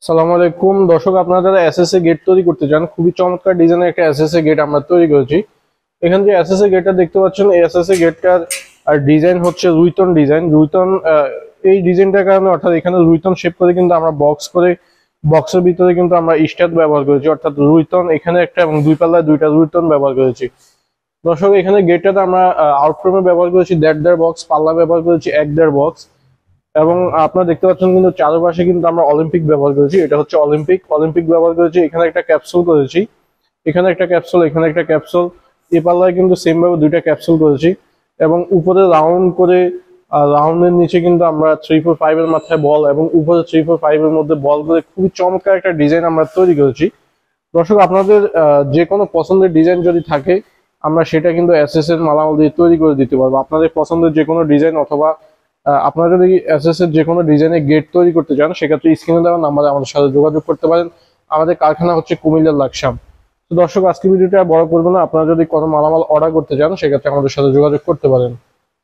সালামু আলাইকুম দর্শক, আপনারা যারা এসএসএ গেট তৈরি করতে চান, খুবই চমৎকার ডিজাইনের একটা এসএসএ গেট আমরা তৈরি করেছি। এখানে যে এসএসএ গেটটা দেখতে পাচ্ছেন, এই এসএসএ গেটটার ডিজাইন হচ্ছে রুইতন ডিজাইন। রুইতন এই ডিজাইনটার কারণে, অর্থাৎ এখানে রুইতন শেপ করে কিন্তু আমরা বক্সের ভিতরে কিন্তু আমরা স্টাড ব্যবহার করেছি, অর্থাৎ রুইতন এখানে একটা এবং দুই পাল্লায় দুইটা রুইতন ব্যবহার করেছি। দর্শক, এখানে গেটটাতে আমরা আউটফ্রেমে ব্যবহার করেছি 1.5 বক্স, পাল্লা ব্যবহার করেছি 1.5 বক্স, এবং আপনারা দেখতে পাচ্ছেন কিন্তু চারপাশে কিন্তু আমরা অলিম্পিক ব্যবহার করেছি। এটা হচ্ছে অলিম্পিক ব্যবহার করেছি। এখানে একটা ক্যাপসুল করেছি, এখানে একটা ক্যাপসুল, এখানে একটা ক্যাপসুল, এই পাল্লায় কিন্তু সেম ভাবে দুইটা ক্যাপসুল করেছি, এবং উপরে রাউন্ড করে রাউন্ডের নিচে কিন্তু আমরা 345 এর মাথায় বল এবং উপরে 345 এর মধ্যে বল করে খুবই চমৎকার একটা ডিজাইন আমরা তৈরি করেছি। দর্শক, আপনাদের যে কোনো পছন্দের ডিজাইন যদি থাকে, আমরা সেটা কিন্তু এসএস এর মালামাল দিয়ে তৈরি করে দিতে পারবো। আপনাদের পছন্দের যে কোনো ডিজাইন, অথবা আপনারা যদি এসএস এর যে কোনো ডিজাইনের গেট তৈরি করতে চান, সেক্ষেত্রে স্ক্রিনে দেওয়া নাম্বারে আমাদের সাথে যোগাযোগ করতে পারেন। আমাদের কারখানা হচ্ছে কুমিল্লার লাকসাম। তো দর্শক, আজকে ভিডিওটা বড় করবো না। আপনারা যদি কোনো মালামাল অর্ডার করতে চান, সেক্ষেত্রে আমাদের সাথে যোগাযোগ করতে পারেন।